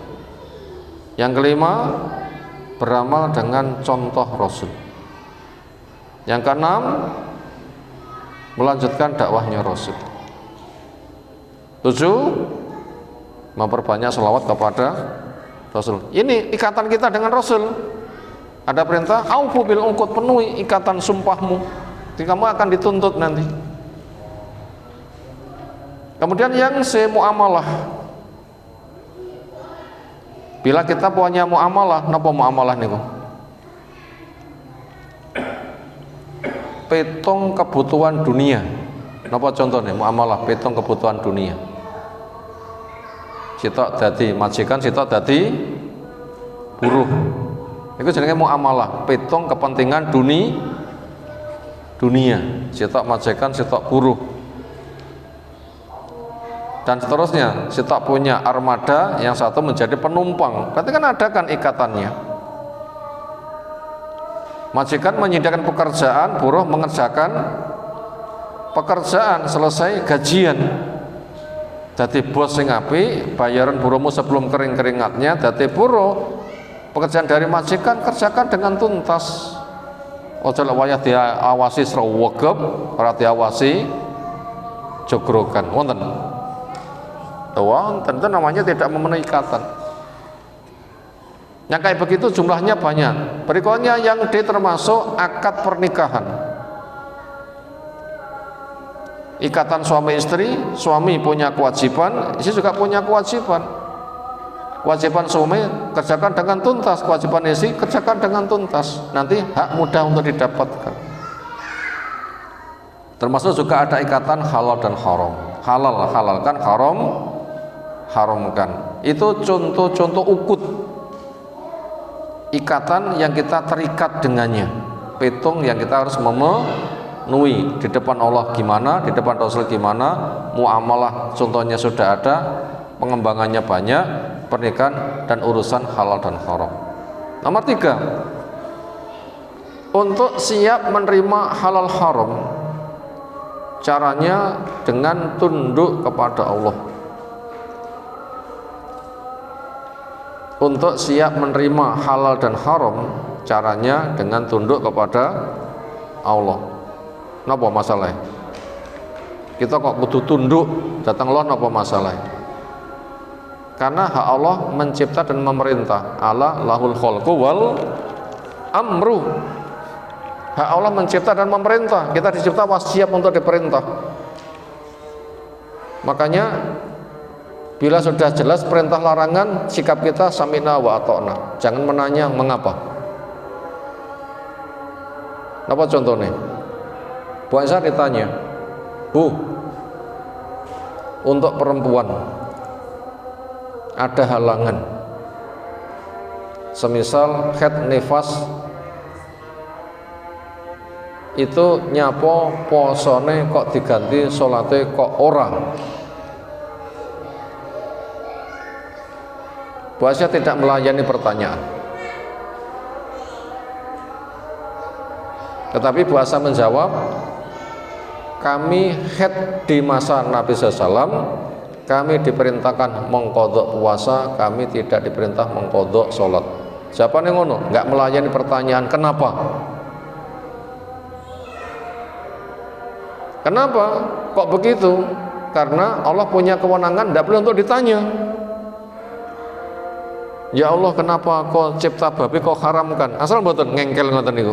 Yang kelima, beramal dengan contoh Rasul. Yang keenam, melanjutkan dakwahnya Rasul. 7, memperbanyak sholawat kepada Rasul. Ini ikatan kita dengan Rasul. Ada perintah, aufu bil uqud, penuhi ikatan sumpahmu. Jadi kamu akan dituntut nanti. Kemudian yang muamalah. Bila kita punya muamalah, napa muamalah niku? Petong kebutuhan dunia. Napa contohnya muamalah petong kebutuhan dunia? Sitok dadi majikan, sitok dadi buruh. Itu jenenge muamalah, petong kepentingan dunia. Sitok majikan, sitok buruh. Dan seterusnya, sitok punya armada, yang satu menjadi penumpang. Berarti kan ada kan ikatannya. Majikan menyediakan pekerjaan, buruh mengerjakan pekerjaan, selesai gajian. Dadi bos sing apik, bayaran buruhmu sebelum kering-keringatnya. Dadi buruh, pekerjaan dari majikan kerjakan dengan tuntas. Ojo lek wayah diawasi srewegep, ora diawasi jogrokan. Wonten. Wonten, itu namanya tidak memenuhi ikatan. Yang kayak begitu jumlahnya banyak. Berikutnya yang D termasuk akad pernikahan. Ikatan suami istri, suami punya kewajiban, istri juga punya kewajiban. Kewajiban suami kerjakan dengan tuntas, kewajiban istri kerjakan dengan tuntas. Nanti hak mudah untuk didapatkan. Termasuk juga ada ikatan halal dan haram. Halal halalkan, haram haramkan. Itu contoh-contoh ukut. Ikatan yang kita terikat dengannya. Petung yang kita harus memenuhi di depan Allah gimana, di depan Rasul gimana, muamalah contohnya sudah ada, pengembangannya banyak, pernikahan dan urusan halal dan haram. Nomor 3, untuk siap menerima halal haram, caranya dengan tunduk kepada Allah. Untuk siap menerima halal dan haram, caranya dengan tunduk kepada Allah. Napa masalah? Kita kok kudu tunduk datang Allah, napa masalah? Karena hak Allah mencipta dan memerintah. Allah lahul khalqu wal amru. Hak Allah mencipta dan memerintah. Kita dicipta siap untuk diperintah. Makanya bila sudah jelas perintah larangan, sikap kita sami'na wa ata'na. Jangan menanya mengapa. Apa contohnya? Bu Aisyah ditanya, Bu, untuk perempuan ada halangan, semisal haid nifas itu nyapo posone kok diganti salate kok ora. puasa tidak melayani pertanyaan. Tetapi puasa menjawab, kami head di masa Nabi SAW, kami diperintahkan mengqadha puasa, kami tidak diperintah mengqadha sholat. Siapa yang ngono? Nggak melayani pertanyaan. Kenapa? Kenapa? Kok begitu? Karena Allah punya kewenangan, tidak perlu untuk ditanya. Ya Allah, kenapa kok cipta babi kok haramkan? Asal mboten ngengkel ngoten niku.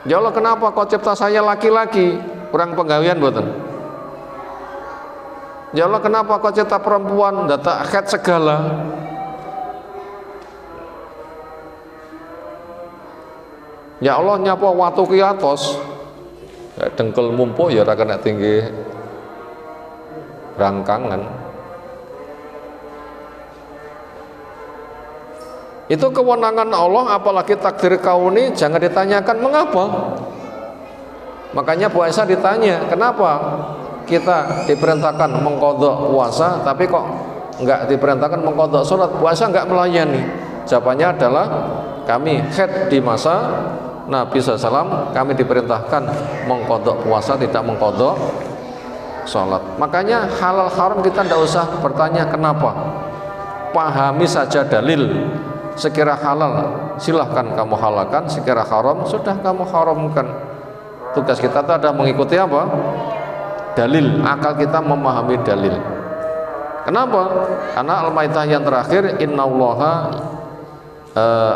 Ya Allah, kenapa kok cipta saya laki-laki? Kurang penggawean mboten? Ya Allah, kenapa kok cipta perempuan? Data head segala. Ya Allah, nyapa watu ki atos. Dengkel mumpuh ya ora kena tinggi rangkangan. Itu kewenangan Allah, apalagi takdir kauni jangan ditanyakan mengapa. Makanya puasa ditanya, kenapa kita diperintahkan mengqadha puasa tapi kok enggak diperintahkan mengqadha salat? Puasa enggak melayani. Jawabannya adalah kami head di masa Nabi SAW, kami diperintahkan mengqadha puasa, tidak mengqadha salat. Makanya halal haram kita tidak usah bertanya kenapa. Pahami saja dalil. Sekira halal silahkan kamu halalkan, sekira haram sudah kamu haramkan. Tugas kita itu ada mengikuti apa? Dalil. Akal kita memahami dalil. Kenapa? Karena Al-Maidah yang terakhir, innallaha,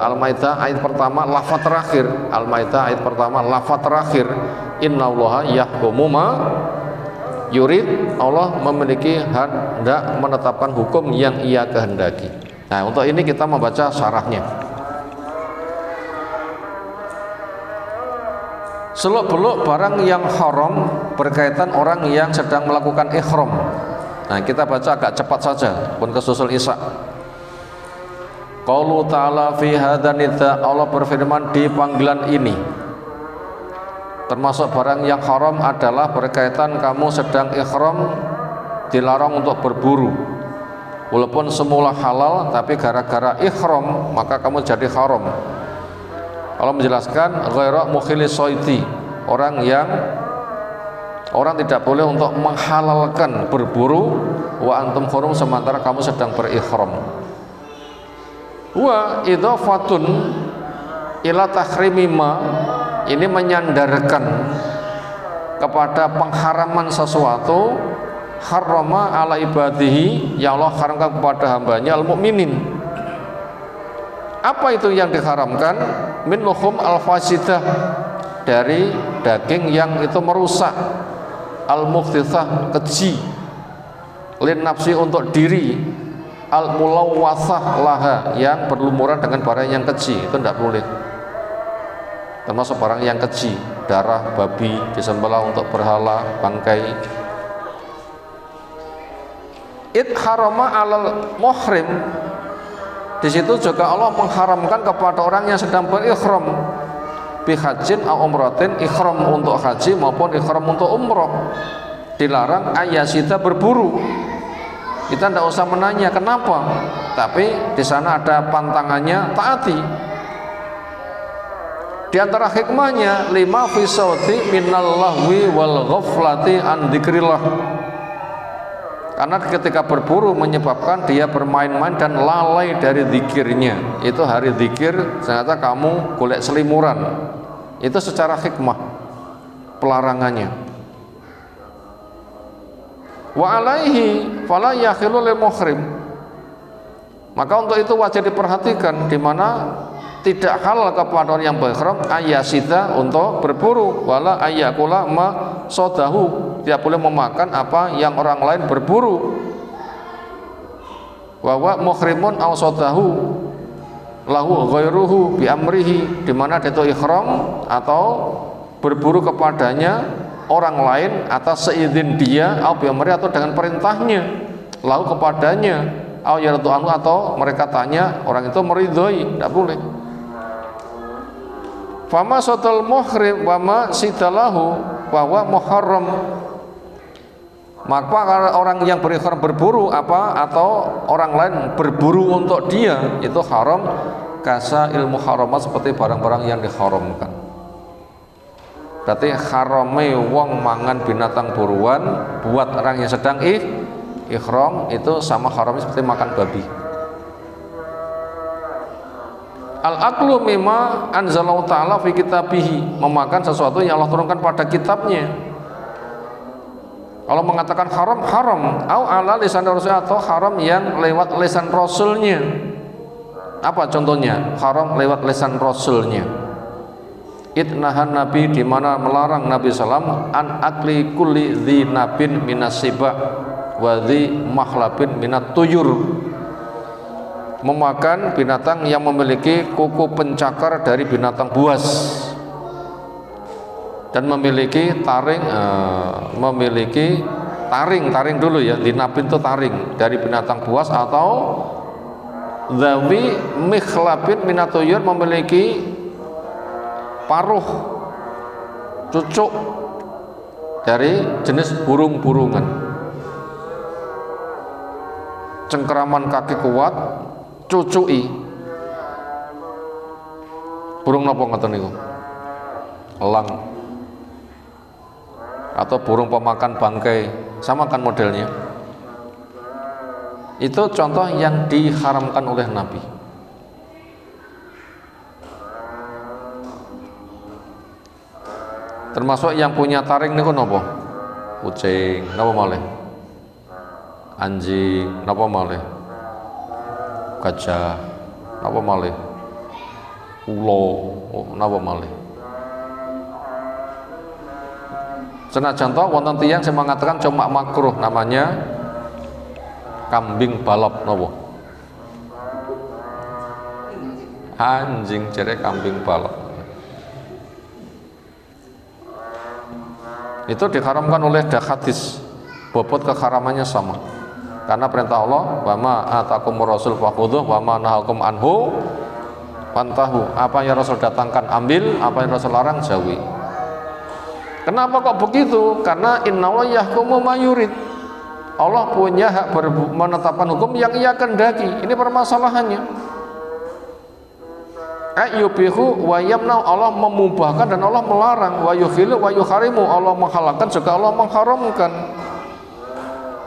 Al-Maidah ayat pertama lafaz terakhir, Al-Maidah ayat pertama lafaz terakhir, innallaha yahkumu ma yurid. Allah memiliki hendak menetapkan hukum yang ia kehendaki. Nah, untuk ini kita membaca syarahnya. Seluk-beluk barang yang haram berkaitan orang yang sedang melakukan ihram. Nah, kita baca agak cepat saja pun kesusul Isya. Qaulu ta'ala fi hadzal nida, Allah berfirman di panggilan ini. Termasuk barang yang haram adalah berkaitan kamu sedang ihram, dilarang untuk berburu. Walaupun semula halal, tapi gara-gara ihram maka kamu jadi haram. Allah menjelaskan ghaira mukhili soiti, orang tidak boleh untuk menghalalkan berburu wa antum hurum, sementara kamu sedang berihram. Wa idhafatun ila tahrimi ma, ini menyandarkan kepada pengharaman sesuatu harrama ala ibadihi, yang Allah haramkan kepada hambanya al-mu'minin. Apa itu yang diharamkan? Min luhum al-fasidah, dari daging yang itu merusak, al-muhtithah, keji, lin nafsi, untuk diri, al-mulawwathah laha, yang berlumuran dengan barang yang keji, itu tidak boleh. Termasuk barang yang keji, darah babi disembelih untuk berhala, bangkai. It harama alal muhrim, di situ juga Allah mengharamkan kepada orang yang sedang berihram, bihajin au umratin, ihram untuk haji maupun ihram untuk umroh, dilarang ayasida berburu. Kita tidak usah menanya kenapa, tapi di sana ada pantangannya, taati. Di antara hikmahnya, lima fi sauti minal lahwi wal ghaflati an dzikrillah. Karena ketika berburu menyebabkan dia bermain-main dan lalai dari zikirnya. Itu hari zikir, ternyata kamu golek selimuran. Itu secara hikmah pelarangannya. Wa alaihi fala yakhilu lil muhrim. Maka untuk itu wajib diperhatikan, di mana tidak halal kepada orang yang berihram ayasida, untuk berburu, wala ayakula ma sodahu, tidak boleh memakan apa yang orang lain berburu. Wa muhrimun au sodahu lahu ghairuhu bi amrihi, di mana dia itu ihram atau berburu kepadanya orang lain atas seizin dia, au bi amri, atau dengan perintahnya, lahu kepadanya, au yaradu anhu, atau mereka tanya, orang itu meridhoi, tidak boleh. Fama sotal muhrim wama sidalahu bahwa muharram, Maka kalau orang yang berihram berburu apa atau orang lain berburu untuk dia, itu haram kasa ilmu haramat, seperti barang-barang yang diharamkan. Berarti harame wong mangan binatang buruan buat orang yang sedang ihram itu sama haramnya seperti makan babi. Al-aklu mimma anzalallahu ta'ala fi kitabihi, memakan sesuatu yang Allah turunkan pada kitabnya. Kalau mengatakan haram, haram au ala lisan rasul, atau haram yang lewat lisan rasulnya. Apa contohnya? Haram lewat lisan rasulnya. Itnahan Nabi, di mana melarang Nabi sallam an akli kulli dzinabin minasiba wa dzi mahlabin minat tuyur, memakan binatang yang memiliki kuku pencakar dari binatang buas dan memiliki taring dulu ya, dinabin itu taring dari binatang buas, atau dzawi mikhlabin minatuyur, memiliki paruh cucuk dari jenis burung-burungan. Cengkeraman kaki kuat, cucui burung napa ngoten niku? Elang atau burung pemakan bangkai, sama kan modelnya. Itu contoh yang diharamkan oleh Nabi. Termasuk yang punya taring niku napa? Kucing, napa malih? Anjing, napa malih? Gajah, napa malih? Ulo, napa malih? Senajan toh wonten tiyang sing mengatakan cuma makruh, namanya kambing balap napa? Anjing jere kambing balap. Itu diharamkan oleh hadis, bobot keharamannya sama. Karena perintah Allah, wa ma atakum rasul fakhudhuh wa ma nahakum anhu fantahu. Apa yang Rasul datangkan ambil, apa yang Rasul larang jauhi. Kenapa kok begitu? Karena innallaha yahkumu ma yurid. Allah punya hak menetapkan hukum yang Ia kehendaki. Ini permasalahannya. Ayyubihu wa yamna'u, Allah memubahkan dan Allah melarang. Wa yuhilu wa yuharimu, Allah menghalalkan juga Allah mengharamkan.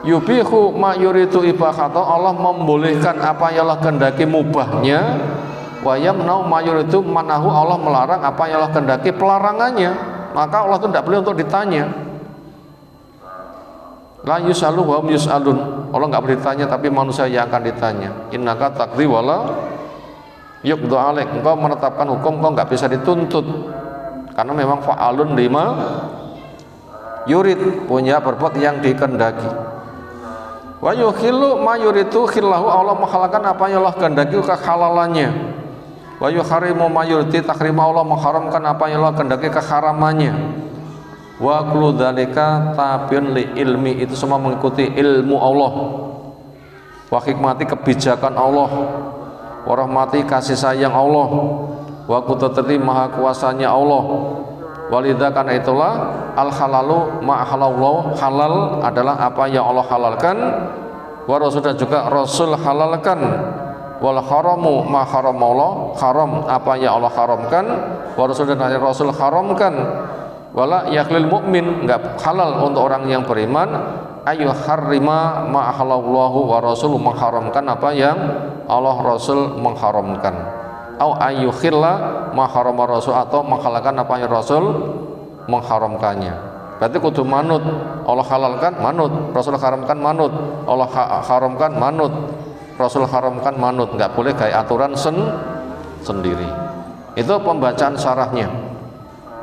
Yubihu ma yuridu ibahata, Allah membolehkan apa yang Allah kehendaki mubahnya. Wa yamna'u ma yuridu manahu, Allah melarang apa yang Allah kehendaki pelarangannya. Maka Allah itu tidak boleh untuk ditanya. La yusalu wa hum yusalun, Allah nggak boleh ditanya, tapi manusia yang akan ditanya. Innaka taqdi wala yuqda alaik, engkau menetapkan hukum, engkau nggak bisa dituntut, karena memang fa'alun lima yurid, punya berbuat yang dikehendaki. Wa yuhillu ma yuridu khillahu, Allah menghalalkan apa yang Allah kehendaki kehalalannya. Wa yuharimu ma yuridu tahrima, Allah mengharamkan apa yang Allah kehendaki keharamannya. Wa kullu dzalika tabiun li ilmi, itu semua mengikuti ilmu Allah. Wa hikmati, kebijakan Allah. Wa rahmati, kasih sayang Allah. Wa qudrati, maha kuasanya Allah. Walidha, karena itulah al halalu ma halallahu, halal adalah apa yang Allah halalkan. Wa rasul, dan juga Rasul halalkan. Wal haramu ma haramallah, haram apa yang Allah haramkan. Wa rasul, dan Rasul haramkan. Wala yahlil mu'min, enggak halal untuk orang yang beriman ayu harrima ma halallahu wa rasul, mengharamkan apa yang Allah Rasul mengharamkan. Au ayu khilla ma harama rasul, atau menghalalkan apa yang Rasul mengharamkannya. Berarti kudu manut, Allah halalkan manut, Rasul haramkan manut, Allah haramkan manut, Rasul haramkan manut, nggak boleh kayak aturan sendiri. Itu pembacaan syarahnya.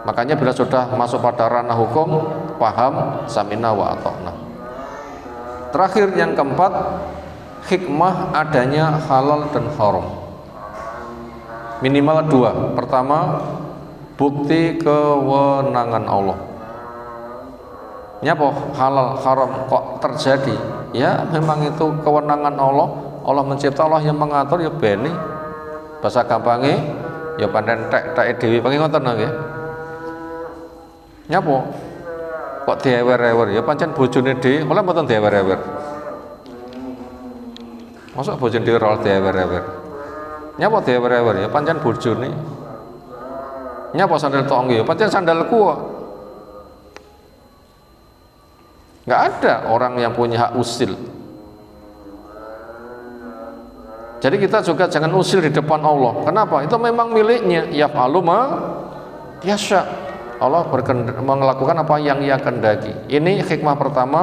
Makanya bila sudah masuk pada ranah hukum, paham samina wa ata'na. Terakhir yang keempat, hikmah adanya halal dan haram. Minimal dua. Pertama, bukti kewenangan Allah. Nyapa halal haram kok terjadi? Ya memang itu kewenangan Allah. Allah mencipta, Allah yang mengatur, ya beni. Bahasa gampangnya ya panen tek dhewe pengen ngoten nggih. Nyapa? kok diewer-ewer ya pancen bojone dhewe, oleh mboten diewer-ewer. Mosok bojone dhewe ora diewer-ewer. Nyapa diewer-ewer ya pancen bojone. Nyapa sandal tok ya pancen sandalku kok. Enggak ada orang yang punya hak usil. Jadi kita juga jangan usil di depan Allah. Kenapa? Itu memang miliknya. Yaf'alu ma yasha. Allah melakukan apa yang Ia kehendaki. Ini hikmah pertama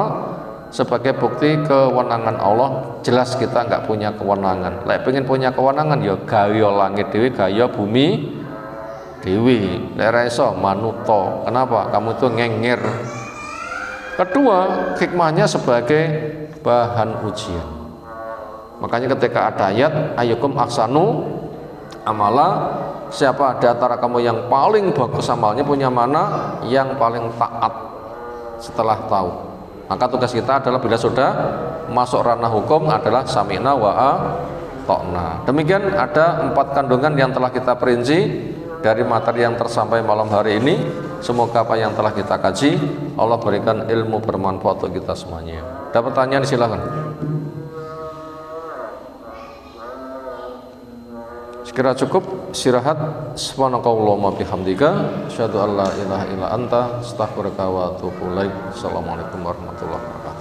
sebagai bukti kewenangan Allah. Jelas kita nggak punya kewenangan. Lek pengen punya kewenangan ya gaya langit dewi, gaya bumi dewi. Lek ra iso manuto. Kenapa? Kamu itu ngengir. Kedua, hikmahnya sebagai bahan ujian. Makanya ketika ada ayat ayyukum ahsanu amala, siapa di antara kamu yang paling bagus amalnya, punya mana yang paling taat setelah tahu. Maka tugas kita adalah bila sudah masuk ranah hukum adalah sami'na wa ata'na. Demikian ada 4 kandungan yang telah kita perinci dari materi yang tersampaikan malam hari ini. Semoga apa yang telah kita kaji Allah berikan ilmu bermanfaat untuk kita semuanya. Ada pertanyaan silakan. Sekira cukup istirahat. Subhanakallahumma bihamdika asyhadu an la ilaha illa anta astaghfiruka wa atubu ilaik. Assalamualaikum warahmatullahi wabarakatuh.